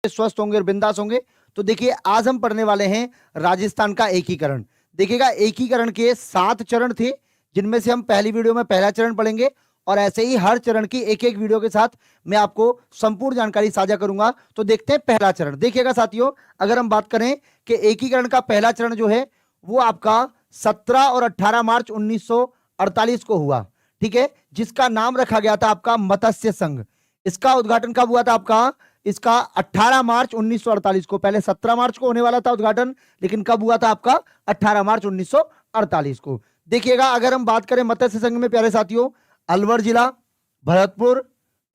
स्वस्थ होंगे और बिंदास होंगे। तो देखिए आज हम पढ़ने वाले हैं राजस्थान का एकीकरण। देखिएगा एकीकरण के 7 चरण थे, जिनमें से हम पहली वीडियो में पहला चरण पढ़ेंगे और ऐसे ही हर चरण की एक एक वीडियो के साथ मैं आपको संपूर्ण जानकारी साझा करूंगा। तो देखते हैं पहला चरण। देखिएगा साथियों, अगर हम बात करें कि एकीकरण का पहला चरण जो है वो आपका 17 और 18 मार्च 1948 को हुआ, ठीक है, जिसका नाम रखा गया था आपका मत्स्य संघ। इसका उद्घाटन कब हुआ था आपका? इसका 18 मार्च 1948 को। पहले 17 मार्च को होने वाला था उद्घाटन, लेकिन कब हुआ था आपका? 18 मार्च 1948 को। देखिएगा अगर हम बात करें मत्स्य संघ में प्यारे साथियों, अलवर जिला, भरतपुर,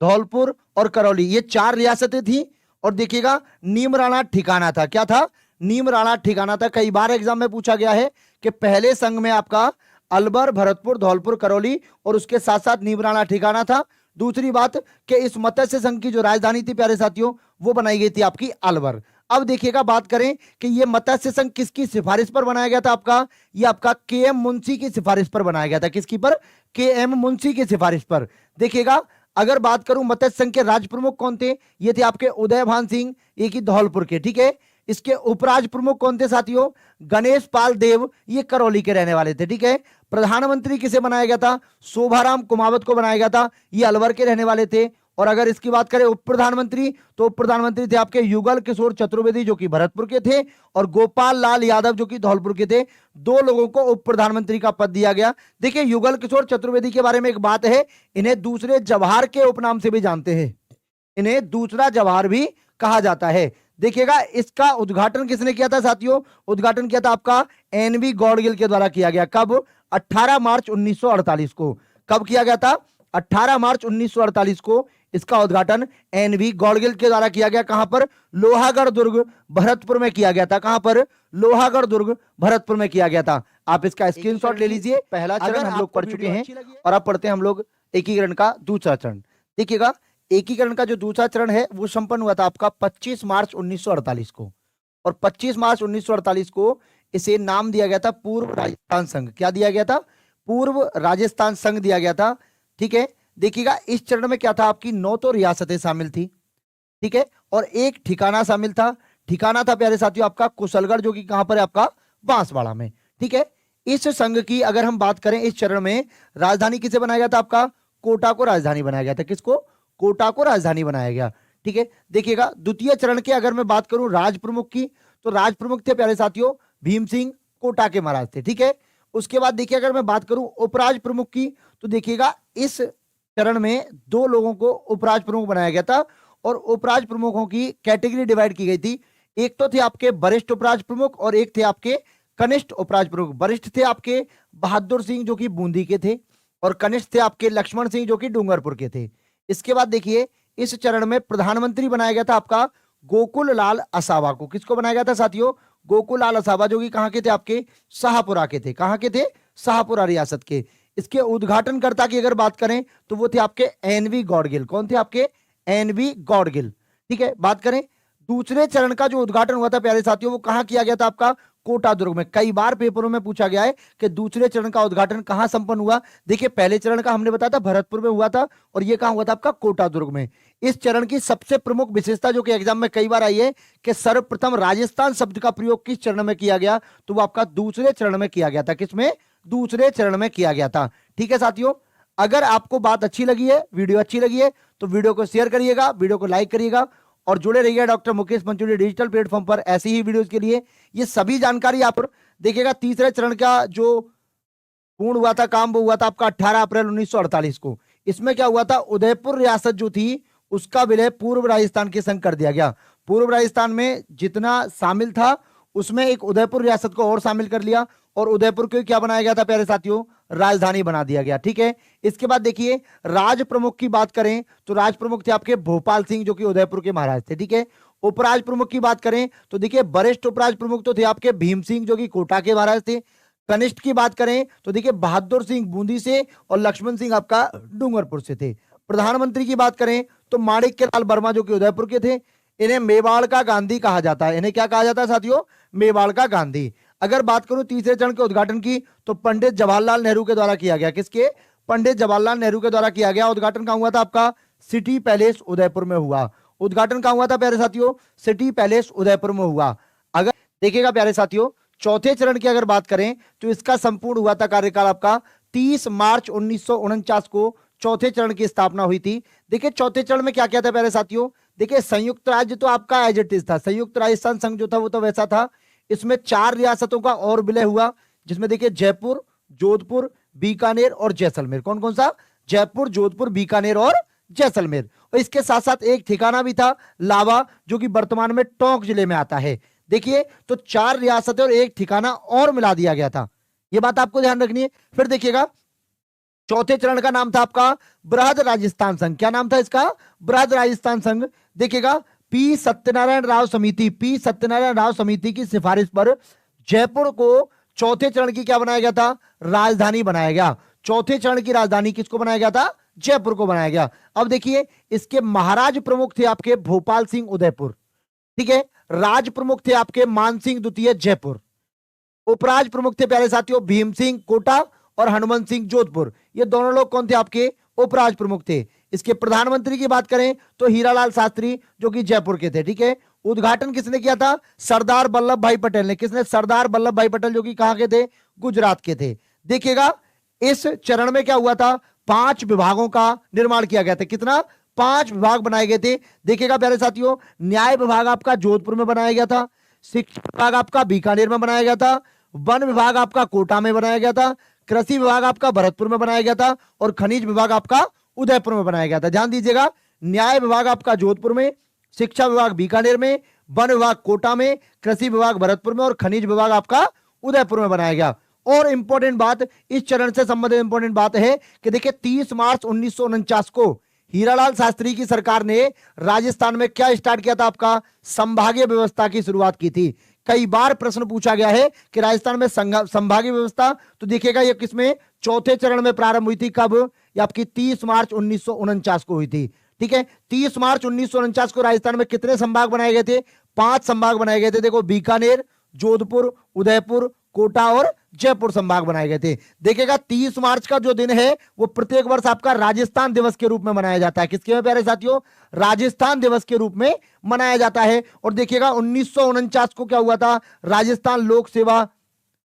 धौलपुर और करौली, ये 4 रियासतें थी। और देखिएगा नीमराणा ठिकाना था। क्या था? नीमराणा ठिकाना था। कई बार एग्जाम में पूछा गया है कि पहले संघ में आपका अलवर, भरतपुर, धौलपुर, करौली और उसके साथ साथ नीमराणा ठिकाना था। दूसरी बात कि इस मत्स्य संघ की जो राजधानी थी प्यारे साथियों, वो बनाई गई थी आपकी अलवर। अब देखिएगा बात करें कि ये मत्स्य संघ किसकी सिफारिश पर बनाया गया था आपका? ये आपका के.एम. मुंशी की सिफारिश पर बनाया गया था। किसकी पर? के.एम. मुंशी की सिफारिश पर। देखिएगा अगर बात करूं मत्स्य संघ के राज प्रमुख कौन थे, ये थे आपके उदयभान सिंह, ये की धौलपुर के, ठीक है। इसके उपराज प्रमुख कौन थे साथियों? गणेश पाल देव, ये करौली के रहने वाले थे, ठीक है। प्रधानमंत्री किसे बनाया गया था? शोभाराम कुमावत को बनाया गया था, ये अलवर के रहने वाले थे। और अगर इसकी बात करें उप प्रधानमंत्री, तो उप प्रधानमंत्री थे आपके युगल किशोर चतुर्वेदी जो कि भरतपुर के थे, और गोपाल लाल यादव जो कि धौलपुर के थे। 2 लोगों को उप प्रधानमंत्री का पद दिया गया। देखिए युगल किशोर चतुर्वेदी के बारे में एक बात है, इन्हें दूसरे जवाहर के उपनाम से भी जानते हैं, इन्हें दूसरा जवाहर भी कहा जाता है। देखिएगा इसका उद्घाटन किसने किया था साथियों? उद्घाटन किया था आपका एनवी गॉडगिल के द्वारा किया गया। कब? 18 मार्च 1948 को। कब किया गया था? 18 मार्च 1948 को इसका उद्घाटन एनवी गॉडगिल के द्वारा किया गया। कहां पर? लोहागढ़ दुर्ग भरतपुर में किया गया था। कहां पर? लोहागढ़ दुर्ग भरतपुर में किया गया था। आप इसका स्क्रीनशॉट ले लीजिए। पहला चरण हम लोग पढ़ चुके हैं और अब पढ़ते हैं हम लोग एकीकरण का दूसरा चरण। देखिएगा एकीकरण का जो दूसरा चरण है वो संपन्न हुआ था आपका 25 मार्च 1948 को। और 25 मार्च 1948 को इसे नाम दिया गया था पूर्व राजस्थान संघ। क्या दिया गया था? पूर्व राजस्थान संघ दिया गया था, ठीक है। देखिएगा इस चरण में क्या था, आपकी 9 तो रियासतें शामिल थी, ठीक है, और एक ठिकाना शामिल था। ठिकाना था प्यारे साथियों आपका कुशलगढ़, जो कि कहां पर है आपका? बांसवाड़ा में, ठीक है। इस संघ की अगर हम बात करें इस चरण में राजधानी किसे बनाया गया था आपका? कोटा को राजधानी बनाया गया था। किसको? कोटा को राजधानी बनाया गया, ठीक है। देखिएगा द्वितीय चरण के अगर मैं बात करूं राज प्रमुख की, तो राज प्रमुख थे प्यारे साथियों भीम सिंह, कोटा के महाराज थे, ठीक है। उसके बाद देखिए अगर मैं बात करूं उपराज प्रमुख की, तो देखिएगा इस चरण में 2 लोगों को उपराज प्रमुख बनाया गया था। और उपराज प्रमुखों की कैटेगरी डिवाइड की गई थी। एक तो थे आपके वरिष्ठ उपराज प्रमुख और एक थे आपके कनिष्ठ उपराज प्रमुख। वरिष्ठ थे आपके बहादुर सिंह जो कि बूंदी के थे, और कनिष्ठ थे आपके लक्ष्मण सिंह जो कि डूंगरपुर के थे। इसके बाद देखिए इस चरण में प्रधानमंत्री बनाया गया था आपका गोकुल लाल असावा को। किसको बनाया गया था साथियों? गोकुल लाल असावा, जो कि कहां के थे? आपके शाहपुरा के थे। कहां के थे? शाहपुरा रियासत के। इसके उद्घाटनकर्ता की अगर बात करें तो वो थे आपके एनवी गॉडगिल। कौन थे आपके? एनवी गॉडगिल, ठीक है। बात करें दूसरे चरण का जो उद्घाटन हुआ था प्यारे साथियों, वो कहां किया गया था आपका? कोटा दुर्ग में। कई बार पेपरों में पूछा गया है कि दूसरे चरण का उद्घाटन कहां संपन्न हुआ। देखिए पहले चरण का हमने बताया था भरतपुर में हुआ था, और ये कहां हुआ था आपका? कोटा दुर्ग में। इस चरण की सबसे प्रमुख विशेषता जो कि एग्जाम में कई बार आई है कि सर्वप्रथम राजस्थान शब्द का प्रयोग किस चरण में किया गया, तो वो आपका दूसरे चरण में किया गया था। किसमें? दूसरे चरण में किया गया था, ठीक है साथियों। अगर आपको बात अच्छी लगी है, वीडियो अच्छी लगी है, तो वीडियो को शेयर करिएगा, वीडियो को लाइक करिएगा और जुड़े रहिए doctor Mukesh Pancholi digital platform पर ऐसी ही वीडियोस के लिए। ये सभी जानकारी आप देखिएगा। तीसरे चरण का जो पूर्ण हुआ था काम, वो हुआ था आपका 18 अप्रैल 1948 को। इसमें क्या हुआ था? उदयपुर रियासत जो थी उसका विलय पूर्व राजस्थान के संग कर दिया गया। पूर्व राजस्थान में जितना शामिल था उसमें एक उदयपुर रियासत को और शामिल कर लिया, और उदयपुर को क्या बनाया गया था प्यारे साथियों? राजधानी बना दिया गया, ठीक है। इसके बाद देखिए राज प्रमुख की बात करें तो राज प्रमुख थे आपके भोपाल सिंह जो कि उदयपुर के महाराज थे, ठीक है। उपराज प्रमुख की बात करें तो देखिए वरिष्ठ उपराज प्रमुख तो थे आपके भीम सिंह जो कि कोटा के महाराज थे। कनिष्ठ की बात करें तो देखिए बहादुर सिंह बूंदी से और लक्ष्मण सिंह आपका डूंगरपुर से थे। प्रधानमंत्री की बात करें तो माणिक्य लाल वर्मा जो कि उदयपुर के थे। इन्हें मेवाड़ का गांधी कहा जाता है। इन्हें क्या कहा जाता है साथियों? मेवाड़ का गांधी। अगर बात करूं तीसरे चरण के उद्घाटन की, तो पंडित जवाहरलाल नेहरू के द्वारा किया गया। किसके? पंडित जवाहरलाल नेहरू के द्वारा किया गया। उद्घाटन कहां हुआ था आपका? सिटी पैलेस उदयपुर में हुआ। उद्घाटन कहां हुआ था प्यारे साथियों? सिटी पैलेस उदयपुर में हुआ। अगर देखिएगा प्यारे साथियों, चौथे चरण की अगर बात करें तो इसका संपूर्ण हुआ था कार्यकाल आपका 30 मार्च 1949 को चौथे चरण की स्थापना हुई थी। देखिए चौथे चरण में क्या क्या था प्यारे साथियों? देखिए संयुक्त राज्य तो आपका एज इट इज था, संयुक्त राजस्थान संघ जो था वो तो वैसा था। इसमें 4 रियासतों का और विलय हुआ, जिसमें देखिए जयपुर, जोधपुर, बीकानेर और जैसलमेर। कौन कौन सा? जयपुर, जोधपुर, बीकानेर और जैसलमेर। और इसके साथ साथ एक ठिकाना भी था लावा, जो कि वर्तमान में टोंक जिले में आता है। देखिए तो 4 रियासतें और एक ठिकाना और मिला दिया गया था, यह बात आपको ध्यान रखनी है। फिर देखिएगा चौथे चरण का नाम था आपका बृहद राजस्थान संघ। क्या नाम था इसका? बृहद राजस्थान संघ। देखिएगा पी सत्यनारायण राव समिति, पी सत्यनारायण राव समिति की सिफारिश पर जयपुर को चौथे चरण की क्या बनाया गया था? राजधानी बनाया गया। चौथे चरण की राजधानी किसको बनाया गया था? जयपुर को बनाया गया। अब देखिए इसके महाराज प्रमुख थे आपके भोपाल सिंह उदयपुर, ठीक है। राज प्रमुख थे आपके मान सिंह द्वितीय जयपुर। उपराज प्रमुख थे प्यारे साथियों भीम सिंह कोटा और हनुमंत सिंह जोधपुर। ये दोनों लोग कौन थे? आपके उपराज प्रमुख थे। इसके प्रधानमंत्री की बात करें तो हीरालाल शास्त्री, जो कि जयपुर के थे, ठीक है। उद्घाटन किसने किया था? सरदार वल्लभ भाई पटेल ने। किसने? सरदार वल्लभ भाई पटेल, जो कि कहां के थे? गुजरात के थे। देखिएगा इस चरण में क्या हुआ था? 5 विभागों का निर्माण किया गया था। कितना? 5 विभाग बनाए गए थे। देखिएगा प्यारे साथियों, न्याय विभाग आपका जोधपुर में बनाया गया था, शिक्षा विभाग आपका बीकानेर में बनाया गया था, वन विभाग आपका कोटा में बनाया गया था, कृषि विभाग आपका भरतपुर में बनाया गया था और खनिज विभाग आपका उदयपुर में बनाया गया था। ध्यान दीजिएगा, न्याय विभाग आपका जोधपुर में, शिक्षा विभाग बीकानेर में, वन विभाग कोटा में, कृषि विभाग भरतपुर में और खनिज विभाग आपका उदयपुर में बनाया गया। और इंपॉर्टेंट बात, इस चरण से संबंधित इंपॉर्टेंट बात है कि देखिए 30 मार्च 1949 को हीरालाल शास्त्री की सरकार ने राजस्थान में क्या स्टार्ट किया था? आपका संभागीय व्यवस्था की शुरुआत की थी। कई बार प्रश्न पूछा गया है कि राजस्थान में संभागीय व्यवस्था, तो देखिएगा ये किसमें? चौथे चरण में प्रारंभ हुई थी। कब? ये आपकी 30 मार्च 1949 को हुई थी, ठीक है। 30 मार्च 1949 को राजस्थान में कितने संभाग बनाए गए थे? 5 संभाग बनाए गए थे। देखो बीकानेर, जोधपुर, उदयपुर, कोटा और जयपुर संभाग बनाए गए थे। देखिएगा 30 मार्च का जो दिन है वो प्रत्येक वर्ष आपका राजस्थान दिवस के रूप में मनाया जाता है। किसके में प्यारे साथियों? राजस्थान दिवस के रूप में मनाया जाता है। और देखिएगा 1949 को क्या हुआ था? राजस्थान लोक सेवा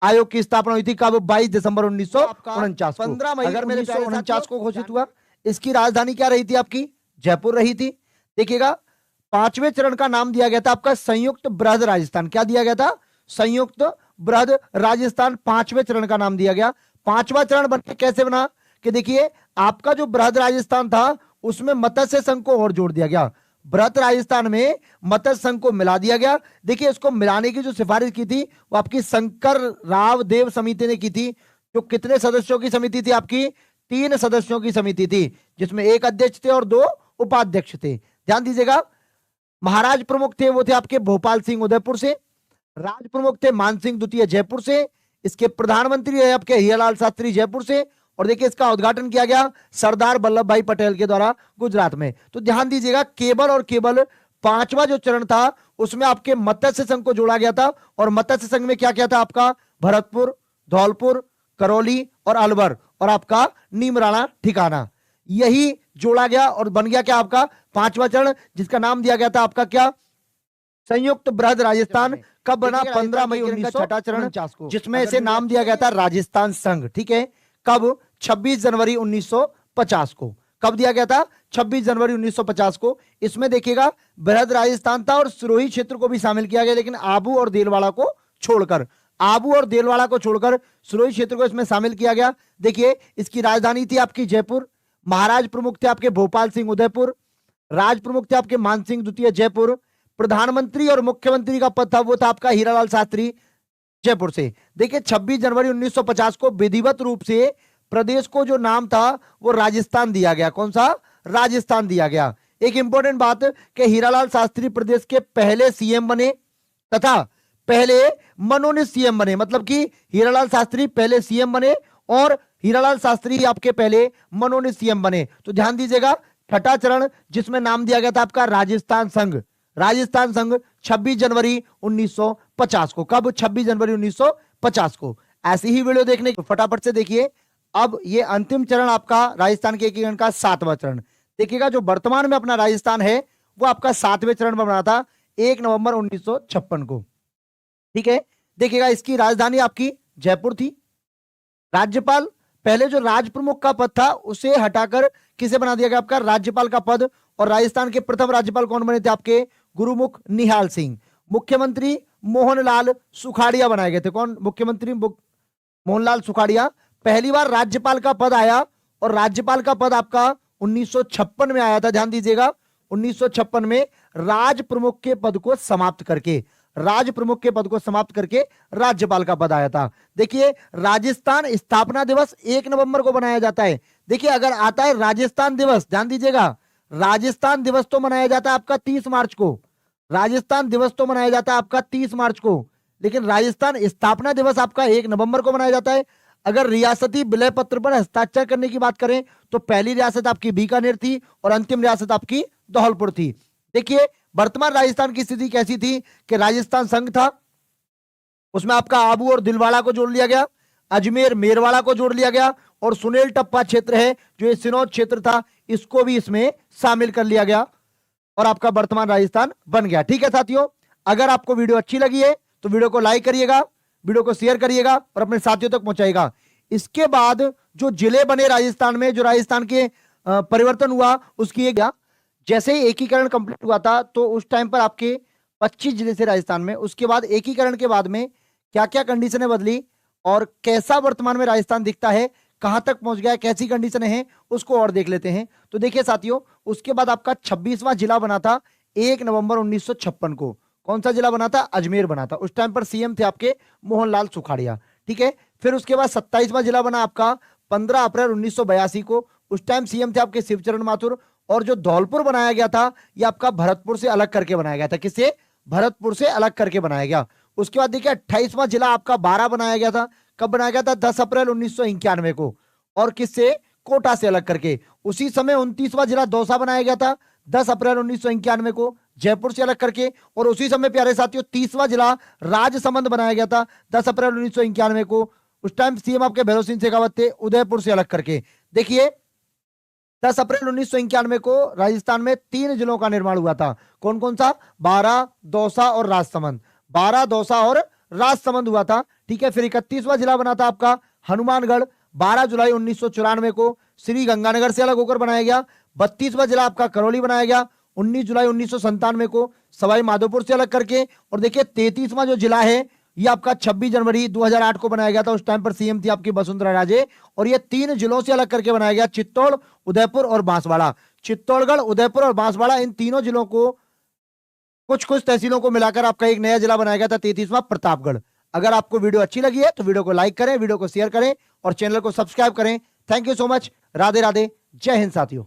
आयोग की स्थापना हुई थी। कब? 22 दिसंबर 1949 को। 15 मई 1949 को घोषित हुआ। इसकी राजधानी क्या रही थी? आपकी जयपुर रही थी। देखिएगा 5वें चरण का नाम दिया गया था आपका संयुक्त बृहद राजस्थान। क्या दिया गया था? संयुक्त बृहद राजस्थान 5वें चरण का नाम दिया गया। 5वां चरण बनके कैसे बना? कि देखिए आपका जो बृहद राजस्थान था उसमें मत्स्य संघ को और जोड़ दिया गया। बृहद राजस्थान में मत्स्य संघ को मिला दिया गया। देखिए इसको मिलाने की जो सिफारिश की थी वो आपकी शंकर राव देव समिति ने की थी। जो कितने सदस्यों की समिति थी? आपकी 3 सदस्यों की समिति थी, जिसमें 1 अध्यक्ष थे और 2 उपाध्यक्ष थे। ध्यान दीजिएगा, महाराज प्रमुख थे वो थे आपके भोपाल सिंह उदयपुर से, राज प्रमुख थे मान सिंह द्वितीय जयपुर से, इसके प्रधानमंत्री है आपके हीरालाल शास्त्री जयपुर से, और देखिए इसका उद्घाटन किया गया सरदार वल्लभ भाई पटेल के द्वारा गुजरात में। तो ध्यान दीजिएगा केवल और केवल 5वां जो चरण था उसमें आपके मत्स्य संघ को जोड़ा गया था। और मत्स्य संघ में क्या क्या था? आपका भरतपुर, धौलपुर, करौली और अलवर और आपका नीमराणा ठिकाना, यही जोड़ा गया और बन गया क्या? आपका 5वां चरण, जिसका नाम दिया गया था आपका क्या? संयुक्त बृहद राजस्थान। कब बना? 15 मई 1949 चरण, जिसमें इसे नाम दिया गया था राजस्थान संघ, ठीक है। कब? 26 जनवरी 1950 को। कब दिया गया था? 26 जनवरी 1950 को। इसमें देखिएगा बृहद राजस्थान था और सिरोही क्षेत्र को भी शामिल किया गया, लेकिन आबू और देलवाड़ा को छोड़कर, आबू और देलवाड़ा को छोड़कर सिरोही क्षेत्र को इसमें शामिल किया गया। देखिए इसकी राजधानी थी आपकी जयपुर, महाराज प्रमुख थे आपके भोपाल सिंह उदयपुर, राज प्रमुख थे आपके मान सिंह द्वितीय जयपुर, प्रधानमंत्री और मुख्यमंत्री का पद था वो था आपका हीरालाल शास्त्री जयपुर से। देखिए 26 जनवरी 1950 को विधिवत रूप से प्रदेश को जो नाम था वो राजस्थान दिया गया। कौन सा? राजस्थान दिया गया। एक इंपॉर्टेंट बात कि हीरालाल शास्त्री प्रदेश के पहले सीएम बने तथा पहले मनोनीत सीएम बने, मतलब कि हीरालाल शास्त्री पहले सीएम बने और हीरालाल शास्त्री आपके पहले मनोनीत सीएम बने। तो ध्यान दीजिएगा 6ठा चरण जिसमें नाम दिया गया था आपका राजस्थान संघ, राजस्थान संघ 26 जनवरी 1950 को। कब? 26 जनवरी 1950 को। ऐसी ही वीडियो देखने फटाफट से देखिए। अब ये अंतिम चरण आपका राजस्थान के एकीकरण का 7वां चरण। देखिएगा जो वर्तमान में अपना राजस्थान है वो आपका 7वें चरण में बना था 1 नवंबर 1956 को। ठीक है, देखिएगा इसकी राजधानी आपकी जयपुर थी। राज्यपाल, पहले जो राज प्रमुख का पद था उसे हटाकर किसे बना दिया गया आपका राज्यपाल का पद। और राजस्थान के प्रथम राज्यपाल कौन बने थे आपके गुरुमुख निहाल सिंह। मुख्यमंत्री मोहनलाल सुखाड़िया बनाए गए थे। कौन मुख्यमंत्री? मोहनलाल सुखाड़िया। पहली बार राज्यपाल का पद आया और राज्यपाल का पद आपका 1956 में आया था। ध्यान दीजिएगा 1956 में राज प्रमुख के पद को समाप्त करके, राज प्रमुख के पद को समाप्त करके राज्यपाल का पद आया था। देखिए राजस्थान स्थापना दिवस 1 नवंबर को मनाया जाता है। देखिए अगर आता है राजस्थान दिवस, ध्यान दीजिएगा राजस्थान दिवस तो मनाया जाता है आपका 30 मार्च को, राजस्थान दिवस तो मनाया जाता है आपका 30 मार्च को, लेकिन राजस्थान स्थापना दिवस आपका 1 नवंबर को मनाया जाता है। अगर रियासती विलय पत्र पर हस्ताक्षर करने की बात करें तो पहली रियासत आपकी बीकानेर थी और अंतिम रियासत आपकी धौलपुर थी। देखिए वर्तमान राजस्थान की स्थिति कैसी थी कि राजस्थान संघ था, उसमें आपका आबू और दिलवाड़ा को जोड़ लिया गया, अजमेर मेरवाड़ा को जोड़ लिया गया और सुनेल टप्पा क्षेत्र है जो ये सिनौद क्षेत्र था इसको भी इसमें शामिल कर लिया गया और आपका वर्तमान राजस्थान बन गया। ठीक है साथियों, अगर आपको वीडियो अच्छी लगी है तो वीडियो को लाइक करिएगा, वीडियो को शेयर करिएगा और अपने साथियों तक पहुंचाइएगा। इसके बाद जो जिले बने राजस्थान में, जो राजस्थान के परिवर्तन हुआ उसकी एक, जैसे ही एकीकरण कंप्लीट हुआ था तो उस टाइम पर आपके 25 जिले से राजस्थान में, उसके बाद एकीकरण के बाद में क्या क्या कंडीशनें बदली और कैसा वर्तमान में राजस्थान दिखता है, कहां तक पहुंच गया, कैसी कंडीशनें हैं उसको और देख लेते हैं। तो देखिए साथियों उसके बाद आपका 26वां जिला बना था 1 नवंबर 1956 को। कौन सा जिला बना था? अजमेर बना था। उस टाइम पर सीएम थे आपके मोहनलाल सुखाड़िया। ठीक है, फिर उसके बाद 27वां जिला बना आपका 15 अप्रैल 1982 को। उस टाइम सीएम थे आपके शिवचरण माथुर। और जो धौलपुर बनाया गया था ये आपका भरतपुर से अलग करके बनाया गया था। किससे? भरतपुर से अलग करके बनाया गया। उसके बाद देखिए 28वां जिला आपका 12 बनाया गया था। कब बनाया गया था? 10 अप्रैल 1991 को। और किससे? कोटा से अलग करके। उसी समय 29वां जिला दौसा बनाया गया था 10 अप्रैल 1991 को, जयपुर से अलग करके। और उसी समय प्यारे साथियों 30वां जिला राजसमंद बनाया गया था 10 अप्रैल 1991 को। उस टाइम सीएम आपके भैरव सिंह शेखावत थे, उदयपुर से अलग करके। देखिए 10 अप्रैल 1991 को राजस्थान में 3 जिलों का निर्माण हुआ था। कौन कौन सा? 12, दौसा और राजसमंद। 12, दौसा और राजसमंद हुआ था। ठीक है, फिर 31वां जिला बना था आपका हनुमानगढ़ 12 जुलाई 1994 को, श्री गंगानगर से अलग होकर बनाया गया। 32वां जिला आपका करौली बनाया गया 19 जुलाई 1997 को, सवाई माधोपुर से अलग करके। और देखिए 33वां जो जिला है ये आपका 26 जनवरी 2008 को बनाया गया था। उस टाइम पर सीएम थी आपकी वसुंधरा राजे। और ये 3 जिलों से अलग करके बनाया गया, चित्तौड़, उदयपुर और बांसवाड़ा। चित्तौड़गढ़, उदयपुर और बांसवाड़ा, इन तीनों जिलों को, कुछ तहसीलों को मिलाकर आपका एक नया जिला बनाया गया था 33वां प्रतापगढ़। अगर आपको वीडियो अच्छी लगी है तो वीडियो को लाइक करें, वीडियो को शेयर करें और चैनल को सब्सक्राइब करें। Thank you so much. Radhe Radhe, जय हिंद साथियों।